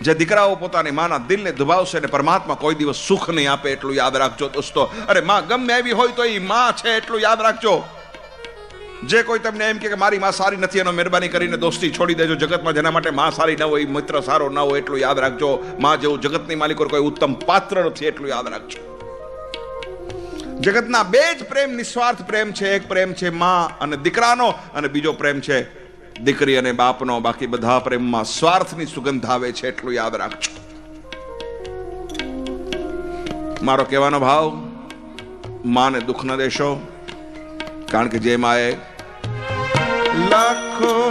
જે દીકરાઓ પોતાની માના દિલને દુભાવશે ને પરમાત્મા કોઈ દિવસ સુખ નહીં આપે એટલું યાદ રાખજો દોસ્તો. અરે માં ગમે એવી હોય તો એ માં છે એટલું યાદ રાખજો. જે કોઈ તમને એમ કે મારી માં સારી નથી એનો મહેરબાની કરીને દોસ્તી છોડી દેજો. જગતમાં જેના માટે માં સારી ન હોય, મિત્ર સારો ન હોય એટલું યાદ રાખજો. માં જેવું જગતની માલિકો કોઈ ઉત્તમ પાત્ર નથી એટલું યાદ રાખજો. જગતના બે જ પ્રેમ નિસ્વાર્થ પ્રેમ છે. એક પ્રેમ છે માં અને દીકરાનો, અને બીજો પ્રેમ છે દીકરી અને બાપનો. બાકી બધા પ્રેમમાં સ્વાર્થની સુગંધ આવે છે એટલું યાદ રાખજો. મારો કહેવાનો ભાવ, માને દુઃખ ન દેશો, કારણ કે જે માએ લાખો